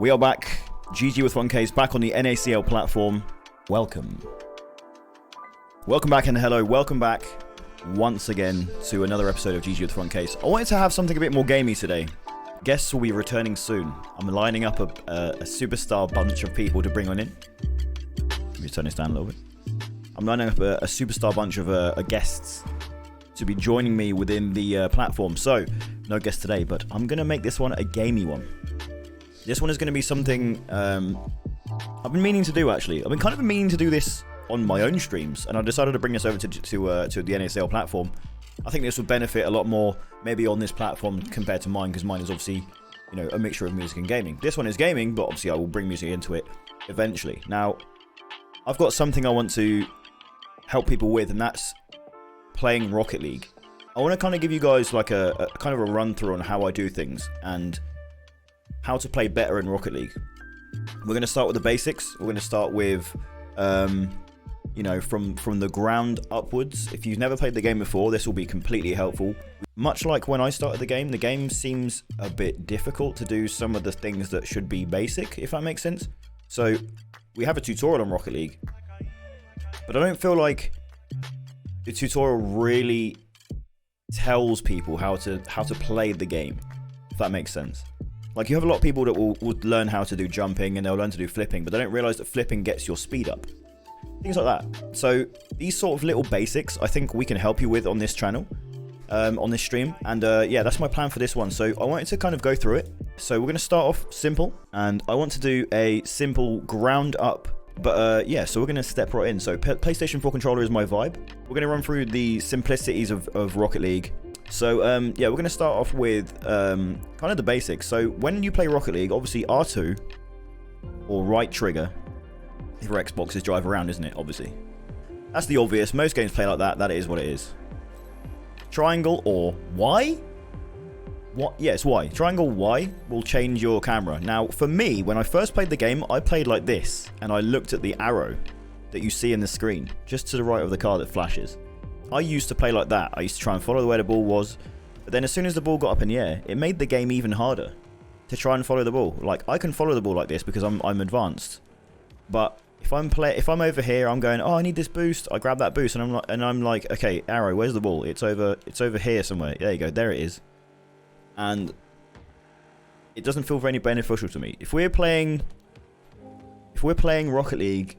We are back. GG with FuntCase, back on the NACL platform. Welcome. Welcome back and hello. Welcome back once again to another episode of GG with FuntCase. I wanted to have something a bit more gamey today. Guests will be returning soon. I'm lining up a superstar bunch of people to bring on in. Let me turn this down a little bit. I'm lining up a superstar bunch of guests to be joining me within the platform. So, no guests today, but I'm going to make this one a gamey one. This one is going to be something I've been meaning to do, actually. I've been kind of meaning to do this on my own streams, and I decided to bring this over to the NACL platform. I think this would benefit a lot more maybe on this platform compared to mine, because mine is obviously, you know, a mixture of music and gaming. This one is gaming, but obviously I will bring music into it eventually. Now, I've got something I want to help people with, and that's playing Rocket League. I want to kind of give you guys like a kind of a run through on how I do things and how to play better in Rocket League. We're going to start with the basics. We're going to start with, you know, from the ground upwards. If you've never played the game before, this will be completely helpful. Much like when I started the game seems a bit difficult to do some of the things that should be basic, if that makes sense. So we have a tutorial on Rocket League, but I don't feel like the tutorial really tells people how to play the game, if that makes sense. Like, you have a lot of people that will learn how to do jumping and they'll learn to do flipping, but they don't realize that flipping gets your speed up. Things like that. So these sort of little basics, I think we can help you with on this channel, on this stream. And yeah, that's my plan for this one. So I wanted to kind of go through it. So we're going to start off simple, and I want to do a simple ground up. But yeah, so we're going to step right in. So PlayStation 4 controller is my vibe. We're going to run through the simplicities of Rocket League. So, yeah, we're going to start off with kind of the basics. So, when you play Rocket League, obviously R2 or right trigger, for Xbox, is drive around, isn't it? Obviously. That's the obvious. Most games play like that. That is what it is. Triangle or Y? What? Yes, Y. Triangle Y will change your camera. Now, for me, when I first played the game, I played like this, and I looked at the arrow that you see in the screen, just to the right of the car that flashes. I used to play like that. I used to try and follow where the ball was. But then as soon as the ball got up in the air, it made the game even harder to try and follow the ball. Like, I can follow the ball like this because I'm advanced. But if I'm over here, I'm going, oh, I need this boost. I grab that boost and I'm like, okay, arrow, where's the ball? It's over here somewhere. There you go. There it is. And it doesn't feel very beneficial to me. If we're playing Rocket League,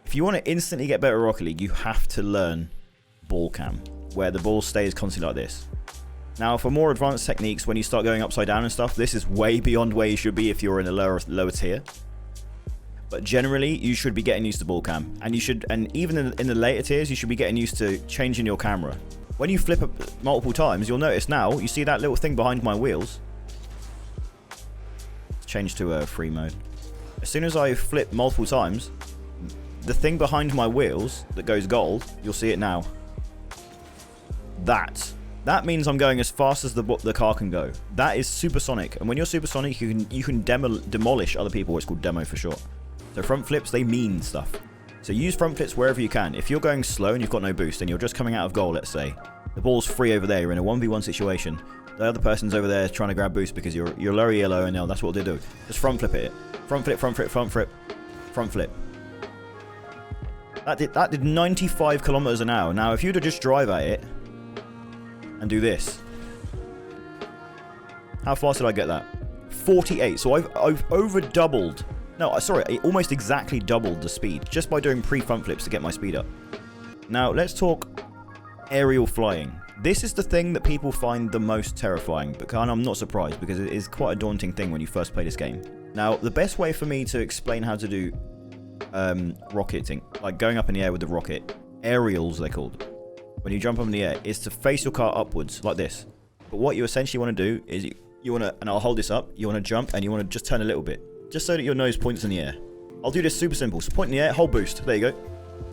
if you want to instantly get better at Rocket League, you have to learn ball cam, where the ball stays constantly like this. Now, for more advanced techniques, when you start going upside down and stuff, this is way beyond where you should be if you're in a lower tier. But generally, you should be getting used to ball cam, and even in the later tiers, you should be getting used to changing your camera. When you flip up multiple times, you'll notice now, you see that little thing behind my wheels. Let's change to free mode. As soon as I flip multiple times, the thing behind my wheels that goes gold, you'll see it now. That means I'm going as fast as the car can go. That is supersonic, and when you're supersonic, you can demolish other people. It's called demo for short. So front flips, they mean stuff. So use front flips wherever you can. If you're going slow and you've got no boost and you're just coming out of goal, let's say, the ball's free over there, you're in a 1v1 situation. The other person's over there trying to grab boost because you're lower yellow, and that's what they do. Just front flip it. Front flip, front flip, front flip, front flip. That did 95 kilometers an hour. Now, if you'd have just drive at it and do this, how fast did I get that? 48. So I've over doubled. No, sorry, I almost exactly doubled the speed just by doing pre-front flips to get my speed up. Now, let's talk aerial flying. This is the thing that people find the most terrifying, but I'm not surprised because it is quite a daunting thing when you first play this game. Now, the best way for me to explain how to do rocketing, like going up in the air with the rocket, aerials they're called, when you jump up in the air, is to face your car upwards like this. But what you essentially want to do is you want to, and I'll hold this up, you want to jump and you want to just turn a little bit. Just so that your nose points in the air. I'll do this super simple. So point in the air, hold boost. There you go.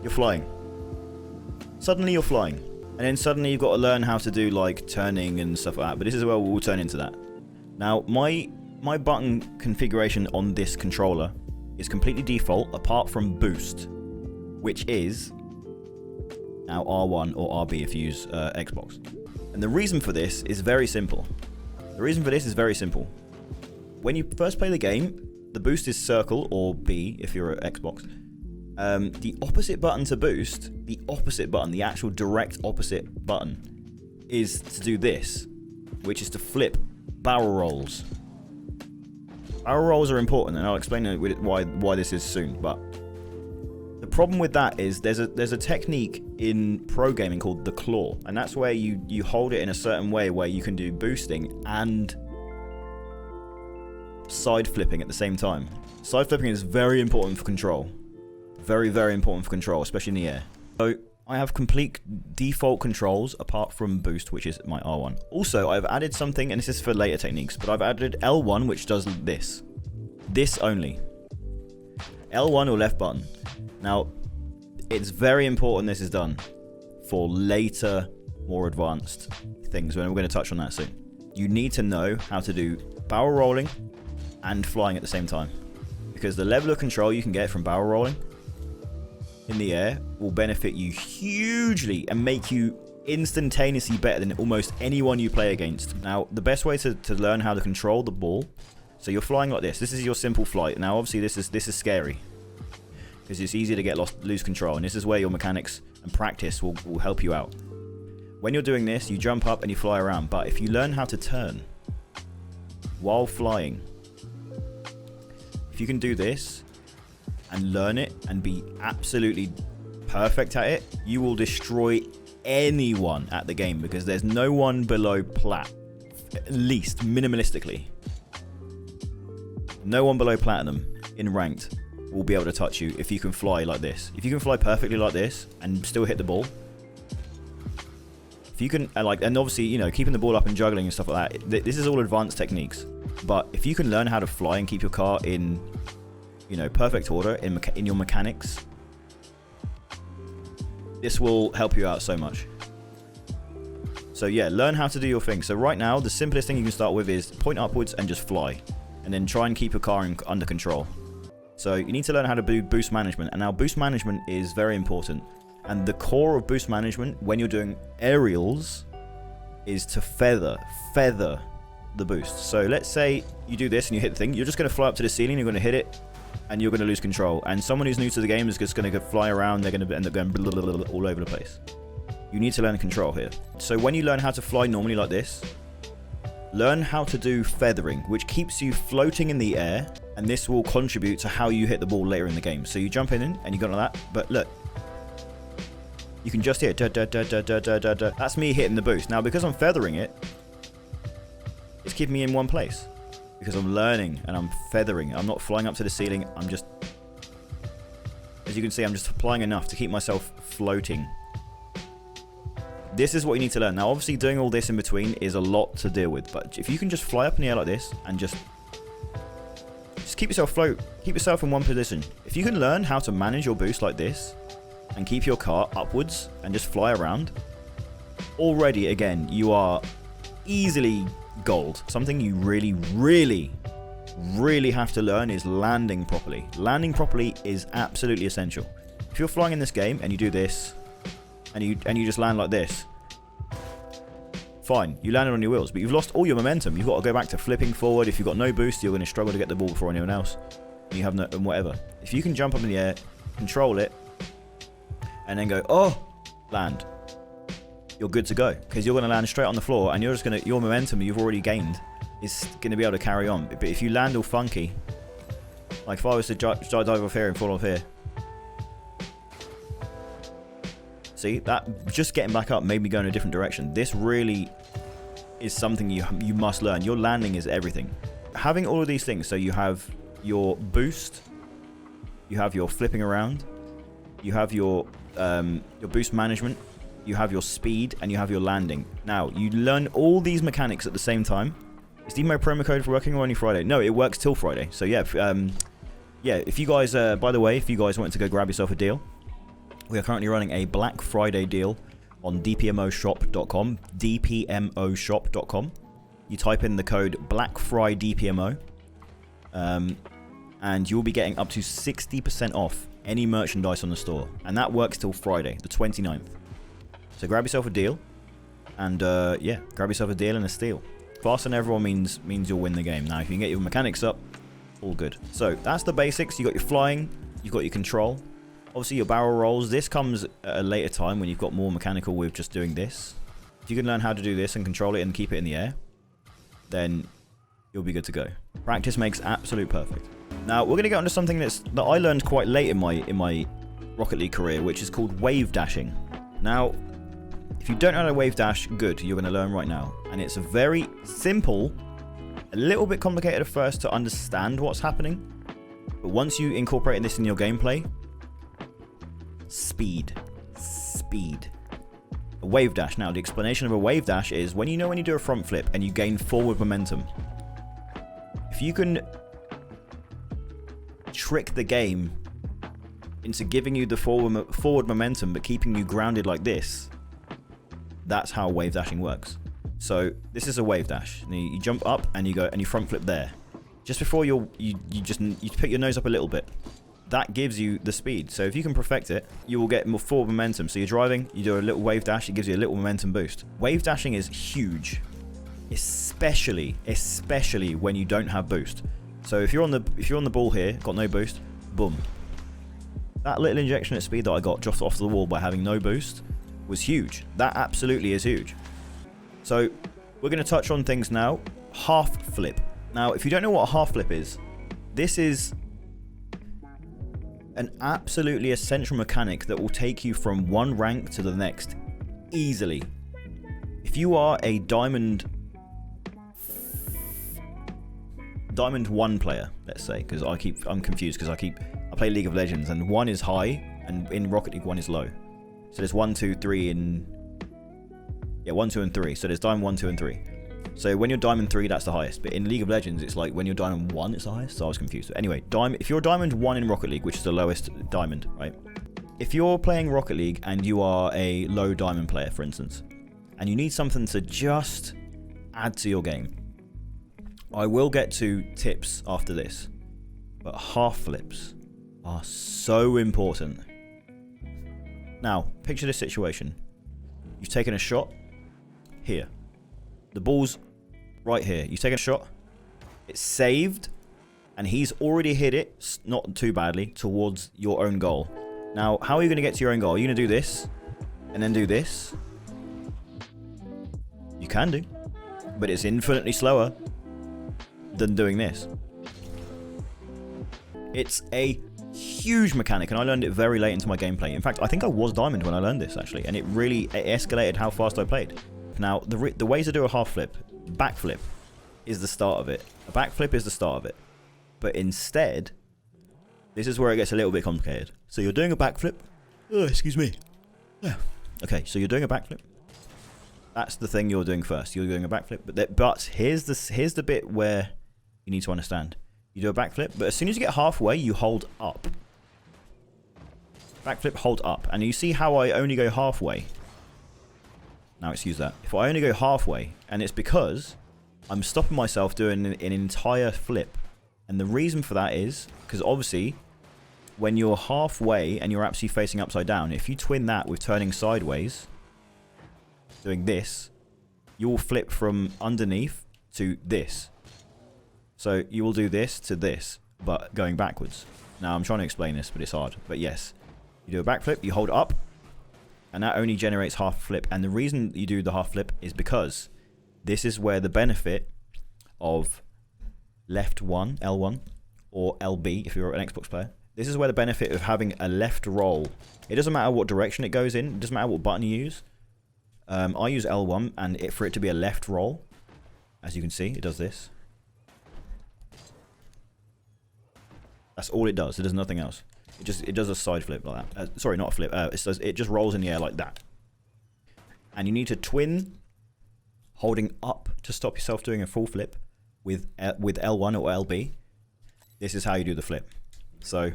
You're flying. Suddenly you're flying. And then suddenly you've got to learn how to do like turning and stuff like that. But this is where we'll turn into that. Now, my button configuration on this controller is completely default apart from boost, which is now R1 or RB if you use Xbox. And the reason for this is very simple. When you first play the game, the boost is circle or B if you're at Xbox. The opposite button to boost, the actual direct opposite button, is to do this, which is to flip barrel rolls. Barrel rolls are important, and I'll explain why this is soon. But the problem with that is there's a technique in pro gaming called the claw, and that's where you hold it in a certain way where you can do boosting and side flipping at the same time. Side flipping is very important for control. Very, very important for control, especially in the air. So I have complete default controls apart from boost, which is my R1. Also, I've added something, and this is for later techniques, but I've added L1, which does this. This only. L1 or left button. Now, it's very important this is done for later, more advanced things, and we're going to touch on that soon. You need to know how to do barrel rolling and flying at the same time, because the level of control you can get from barrel rolling in the air will benefit you hugely and make you instantaneously better than almost anyone you play against. Now, the best way to learn how to control the ball, so you're flying like this. This is your simple flight. Now, obviously, this is scary because it's easy to lose control, and this is where your mechanics and practice will help you out. When you're doing this, you jump up and you fly around, but if you learn how to turn while flying, if you can do this and learn it and be absolutely perfect at it, you will destroy anyone at the game, because there's no one below plat, at least minimalistically. No one below platinum in ranked will be able to touch you if you can fly like this. If you can fly perfectly like this and still hit the ball, if you can, and obviously, you know, keeping the ball up and juggling and stuff like that, this is all advanced techniques. But if you can learn how to fly and keep your car in, you know, perfect order in your mechanics, this will help you out so much. So yeah, learn how to do your thing. So right now, the simplest thing you can start with is point upwards and just fly, and then try and keep your car under control. So you need to learn how to do boost management, and now boost management is very important. And the core of boost management when you're doing aerials is to feather the boost. So let's say you do this and you hit the thing, you're just going to fly up to the ceiling, you're going to hit it, and you're going to lose control. And someone who's new to the game is just going to fly around, they're going to end up going all over the place. You need to learn control here. So when you learn how to fly normally like this, learn how to do feathering, which keeps you floating in the air, and this will contribute to how you hit the ball later in the game. So you jump in and you go like that, but look, you can just hear that's me hitting the boost. Now, because I'm feathering it, it's keeping me in one place, because I'm learning and I'm feathering. I'm not flying up to the ceiling. I'm just, as you can see, I'm just flying enough to keep myself floating. This is what you need to learn. Now, obviously, doing all this in between is a lot to deal with, but if you can just fly up in the air like this and just keep yourself float, keep yourself in one position. If you can learn how to manage your boost like this and keep your car upwards and just fly around, already, again, you are easily gold. Something you really, really, really have to learn is landing properly. Landing properly is absolutely essential. If you're flying in this game and you do this, and you just land like this, fine, you landed on your wheels, but you've lost all your momentum. You've got to go back to flipping forward. If you've got no boost, you're going to struggle to get the ball before anyone else. And you have no, and whatever. If you can jump up in the air, control it, and then go, oh, land, you're good to go, because you're going to land straight on the floor, and you're just going to, your momentum you've already gained is going to be able to carry on. But if you land all funky, like if I was to dive off here and fall off here, see, that just getting back up made me go in a different direction. This really is something you must learn. Your landing is everything. Having all of these things, so you have your boost, you have your flipping around, you have your boost management, you have your speed, and you have your landing. Now, you learn all these mechanics at the same time, Is the promo code working or only Friday? No, it works till Friday. So yeah, if you guys, by the way, if you guys want to go grab yourself a deal, we are currently running a Black Friday deal on dpmoshop.com, dpmoshop.com. You type in the code BlackFryDPMO, and you'll be getting up to 60% off any merchandise on the store. And that works till Friday, the 29th. So grab yourself a deal, and yeah, grab yourself a deal and a steal. Faster than everyone means you'll win the game. Now, if you can get your mechanics up, all good. So that's the basics. You got your flying, you've got your control, obviously your barrel rolls. This comes at a later time when you've got more mechanical with just doing this. If you can learn how to do this and control it and keep it in the air, then you'll be good to go. Practice makes absolute perfect. Now we're going to get onto something that I learned quite late in my Rocket League career, which is called wave dashing. Now, if you don't know how to wave dash, good, you're going to learn right now. And it's a very simple, a little bit complicated at first to understand what's happening. But once you incorporate this in your gameplay, speed. A wave dash. Now, the explanation of a wave dash is when you do a front flip and you gain forward momentum. If you can trick the game into giving you the forward momentum but keeping you grounded like this, that's how wave dashing works. So this is a wave dash. You jump up and you go and you front flip there. Just before you put your nose up a little bit. That gives you the speed. So if you can perfect it, you will get more forward momentum. So you're driving, you do a little wave dash, it gives you a little momentum boost. Wave dashing is huge, especially when you don't have boost. So if you're on the ball here, got no boost, boom. That little injection at speed that I got just off the wall by having no boost was huge. That absolutely is huge. So we're going to touch on things now. Half flip. Now, if you don't know what a half flip is, this is an absolutely essential mechanic that will take you from one rank to the next easily. If you are a Diamond 1 player, let's say, because I'm confused because I play League of Legends and 1 is high and in Rocket League 1 is low. So there's 1, 2, 3 in... Yeah, 1, 2, and 3. So there's Diamond 1, 2, and 3. So when you're Diamond 3, that's the highest. But in League of Legends, it's like when you're Diamond 1, it's the highest. So I was confused. So anyway, if you're Diamond 1 in Rocket League, which is the lowest Diamond, right? If you're playing Rocket League and you are a low Diamond player, for instance, and you need something to just add to your game, I will get to tips after this. But half flips are so important. Now, picture this situation. You've taken a shot here. The ball's right here. You've taken a shot. It's saved. And he's already hit it, not too badly, towards your own goal. Now, how are you going to get to your own goal? Are you going to do this? And then do this? You can do. But it's infinitely slower than doing this. It's a huge mechanic, and I learned it very late into my gameplay. In fact, I think I was Diamond when I learned this, actually, and it escalated how fast I played. Now, the ways to do a half flip, backflip is the start of it. A backflip is the start of it. But instead, this is where it gets a little bit complicated. So you're doing a backflip. Oh, excuse me. Yeah. Okay, so you're doing a backflip. That's the thing you're doing first. You're doing a backflip. But here's the bit where you need to understand. You do a backflip, but as soon as you get halfway, you hold up. Backflip, hold up. And you see how I only go halfway? Now, excuse that. If I only go halfway, and it's because I'm stopping myself doing an entire flip. And the reason for that is, because obviously, when you're halfway and you're actually facing upside down, if you twin that with turning sideways, doing this, you will flip from underneath to this. So you will do this to this, but going backwards. Now, I'm trying to explain this, but it's hard. But yes, you do a backflip, you hold up, and that only generates half flip. And the reason you do the half flip is because this is where the benefit of left 1, L1, or LB if you're an Xbox player. This is where the benefit of having a left roll. It doesn't matter what direction it goes in. It doesn't matter what button you use. I use L1, and for it to be a left roll, as you can see, it does this. That's all it does. It does nothing else. It does a side flip like that. Sorry, not a flip. It just rolls in the air like that. And you need to twin, holding up to stop yourself doing a full flip, with L1 or LB, this is how you do the flip. So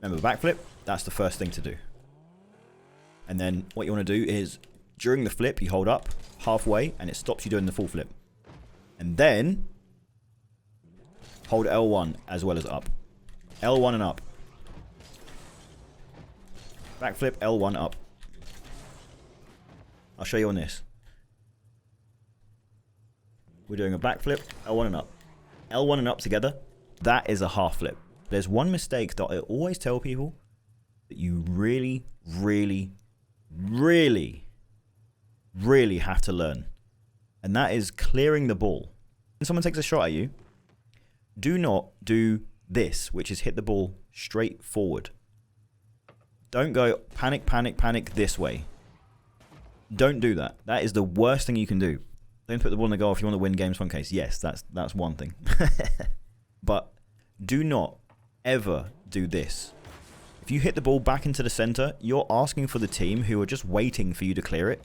remember, backflip, that's the first thing to do. And then what you want to do is during the flip, you hold up halfway and it stops you doing the full flip. And then hold L1 as well as up. L1 and up. Backflip, L1 up. I'll show you on this. We're doing a backflip, L1 and up. L1 and up together, that is a half flip. There's one mistake that I always tell people that you really, really, really, really have to learn. And that is clearing the ball. When someone takes a shot at you, do not do this, which is hit the ball straight forward. Don't go panic, panic, panic this way. Don't do that. That is the worst thing you can do. Don't put the ball in the goal if you want to win games FuntCase. Yes, that's one thing. But do not ever do this. If you hit the ball back into the center, you're asking for the team who are just waiting for you to clear it.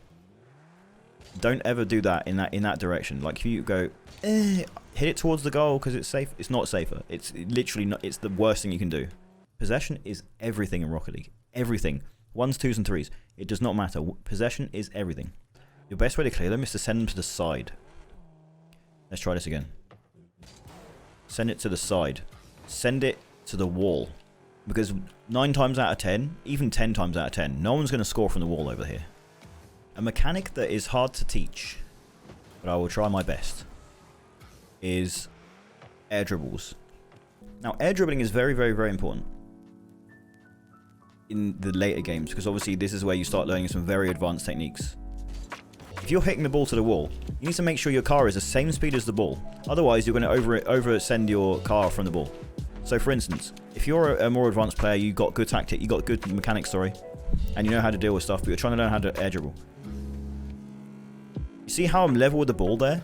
Don't ever do that in that direction. Like if you go, hit it towards the goal because it's safe. It's not safer. It's literally not. It's the worst thing you can do. Possession is everything in Rocket League. Everything. 1s, 2s, and 3s. It does not matter. Possession is everything. Your best way to clear them is to send them to the side. Let's try this again. Send it to the side. Send it to the wall. Because 9 times out of 10, even 10 times out of 10, no one's going to score from the wall over here. A mechanic that is hard to teach, but I will try my best, is air dribbles. Now, air dribbling is very, very, very important in the later games, because obviously this is where you start learning some very advanced techniques. If you're hitting the ball to the wall, you need to make sure your car is the same speed as the ball. Otherwise, you're going to over-send your car from the ball. So, for instance, if you're a more advanced player, you've got good tactic, you got good mechanics, sorry, and you know how to deal with stuff, but you're trying to learn how to air dribble. You see how I'm level with the ball there?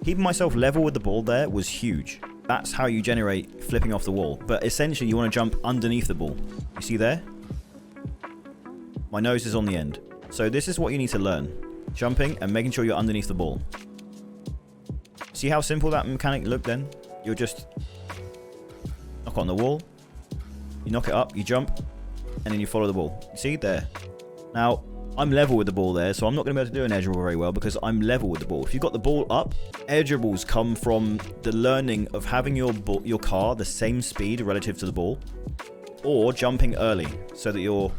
Keeping myself level with the ball there was huge. That's how you generate flipping off the wall. But essentially, you want to jump underneath the ball. You see there? My nose is on the end. So this is what you need to learn. Jumping and making sure you're underneath the ball. See how simple that mechanic looked then? You'll just knock on the wall. You knock it up, you jump, and then you follow the ball. You see? There. Now, I'm level with the ball there, so I'm not going to be able to do an air dribble very well because I'm level with the ball. If you've got the ball up, air dribbles come from the learning of having your car the same speed relative to the ball, or jumping early so that you're...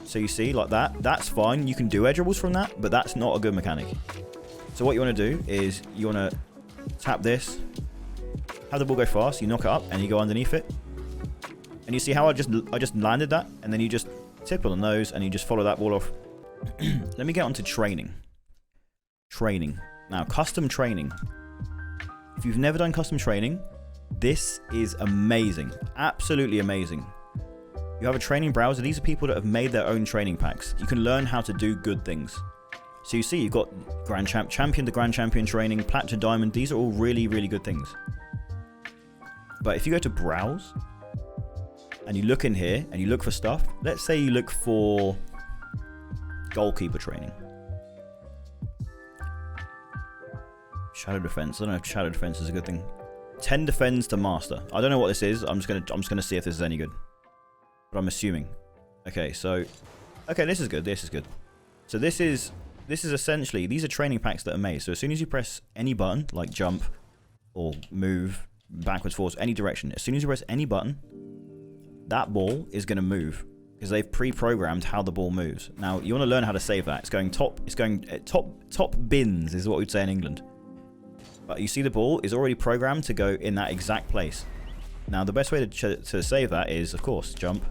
So you see, like that, that's fine. You can do air dribbles from that, but that's not a good mechanic. So what you want to do is you want to tap this, have the ball go fast, you knock it up, and you go underneath it. And you see how I just landed that, and then you just tip on the nose, and you just follow that ball off. Let me get on to training. Training. Now, custom training. If you've never done custom training, this is amazing. Absolutely amazing. You have a training browser. These are people that have made their own training packs. You can learn how to do good things. So you see, you've got Grand Champion to Grand Champion training, Plat to Diamond. These are all really, really good things. But if you go to Browse, and you look in here, and you look for stuff, let's say you look for goalkeeper training. Shadow defense. I don't know if shadow defense is a good thing. 10 defends to master. I don't know what this is. I'm just gonna see if this is any good. But I'm assuming. Okay, so this is good. This is good. So this is essentially, these are training packs that are made. So as soon as you press any button, like jump or move backwards, forwards, any direction, as soon as you press any button, that ball is going to move because they've pre-programmed how the ball moves. Now you want to learn how to save that. It's going top bins is what we'd say in England. But you see the ball is already programmed to go in that exact place. Now the best way to save that is, of course, jump,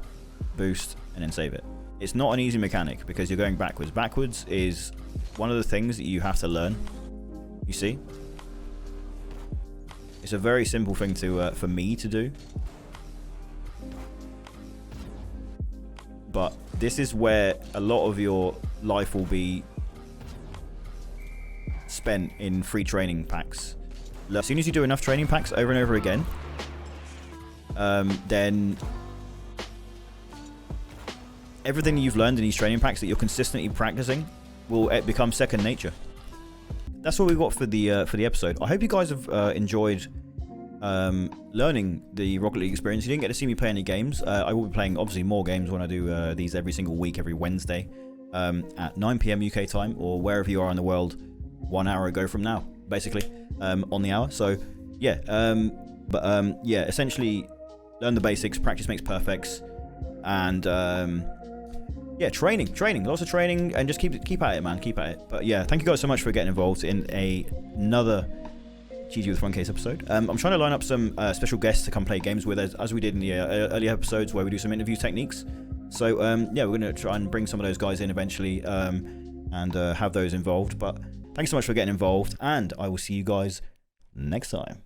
boost, and then save it. It's not an easy mechanic because you're going backwards. Backwards is one of the things that you have to learn. You see? It's a very simple thing for me to do. But this is where a lot of your life will be spent in free training packs. As soon as you do enough training packs over and over again, then everything you've learned in these training packs that you're consistently practicing will become second nature. that's all we got for the episode. I hope you guys have enjoyed learning the Rocket League experience. You didn't get to see me play any games. I will be playing obviously more games when I do these every single week, every Wednesday at 9 p.m. UK time, or wherever you are in the world 1 hour ago from now, basically, on the hour. So yeah, yeah, essentially learn the basics, practice makes perfect, and yeah, training, lots of training, and just keep at it, man, keep at it. But yeah, thank you guys so much for getting involved in another GG with FuntCase episode. I'm trying to line up some special guests to come play games with us, as we did in the earlier episodes where we do some interview techniques. So yeah, we're going to try and bring some of those guys in eventually and have those involved. But thanks so much for getting involved, and I will see you guys next time.